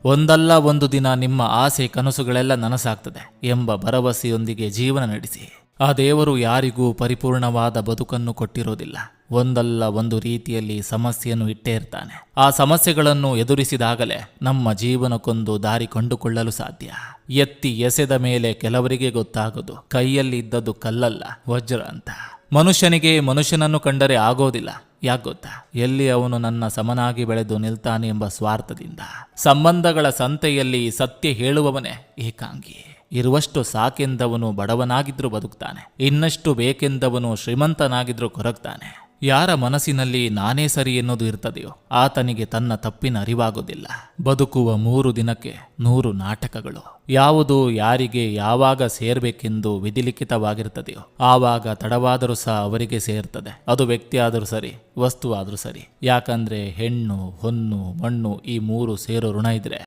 ಒಂದಲ್ಲ ಒಂದು ದಿನ ನಿಮ್ಮ ಆಸೆ ಕನಸುಗಳೆಲ್ಲ ನನಸಾಗ್ತದೆ ಎಂಬ ಭರವಸೆಯೊಂದಿಗೆ ಜೀವನ ನಡೆಸಿ. ಆ ದೇವರು ಯಾರಿಗೂ ಪರಿಪೂರ್ಣವಾದ ಬದುಕನ್ನು ಕೊಟ್ಟಿರೋದಿಲ್ಲ. ಒಂದಲ್ಲ ಒಂದು ರೀತಿಯಲ್ಲಿ ಸಮಸ್ಯೆಯನ್ನು ಇಟ್ಟೇ ಇರ್ತಾನೆ. ಆ ಸಮಸ್ಯೆಗಳನ್ನು ಎದುರಿಸಿದಾಗಲೇ ನಮ್ಮ ಜೀವನಕ್ಕೊಂದು ದಾರಿ ಕಂಡುಕೊಳ್ಳಲು ಸಾಧ್ಯ. ಎತ್ತಿ ಎಸೆದ ಮೇಲೆ ಕೆಲವರಿಗೆ ಗೊತ್ತಾಗೋದು ಕೈಯಲ್ಲಿ ಇದ್ದದ್ದು ಕಲ್ಲಲ್ಲ, ವಜ್ರ ಅಂತ. ಮನುಷ್ಯನಿಗೆ ಮನುಷ್ಯನನ್ನು ಕಂಡರೆ ಆಗೋದಿಲ್ಲ. ಯಾಕೆ ಗೊತ್ತಾ? ಎಲ್ಲಿ ಅವನು ನನ್ನ ಸಮನಾಗಿ ಬೆಳೆದು ನಿಲ್ತಾನೆ ಎಂಬ ಸ್ವಾರ್ಥದಿಂದ. ಸಂಬಂಧಗಳ ಸಂತೆಯಲ್ಲಿ ಸತ್ಯ ಹೇಳುವವನೇ ಏಕಾಂಗಿ. ಇರುವಷ್ಟು ಸಾಕೆಂದವನು ಬಡವನಾಗಿದ್ರೂ ಬದುಕ್ತಾನೆ, ಇನ್ನಷ್ಟು ಬೇಕೆಂದವನು ಶ್ರೀಮಂತನಾಗಿದ್ರೂ ಕೊರಗ್ತಾನೆ. ಯಾರ ಮನಸ್ಸಿನಲ್ಲಿ ನಾನೇ ಸರಿ ಎನ್ನುವುದು ಇರ್ತದೆಯೋ ಆತನಿಗೆ ತನ್ನ ತಪ್ಪಿನ ಅರಿವಾಗುವುದಿಲ್ಲ. ಬದುಕುವ 3 ದಿನಕ್ಕೆ 100 ನಾಟಕಗಳು. ಯಾವುದು ಯಾರಿಗೆ ಯಾವಾಗ ಸೇರ್ಬೇಕೆಂದು ವಿಧಿಲಿಖಿತವಾಗಿರ್ತದೆಯೋ ಆವಾಗ ತಡವಾದರೂ ಸಹ ಅವರಿಗೆ ಸೇರ್ತದೆ. ಅದು ವ್ಯಕ್ತಿ ಆದರೂ ಸರಿ, ವಸ್ತು ಆದರೂ ಸರಿ. ಯಾಕಂದ್ರೆ ಹೆಣ್ಣು, ಹೊನ್ನು, ಮಣ್ಣು ಈ 3 ಸೇರೋ ಋಣ ಇದ್ರೆ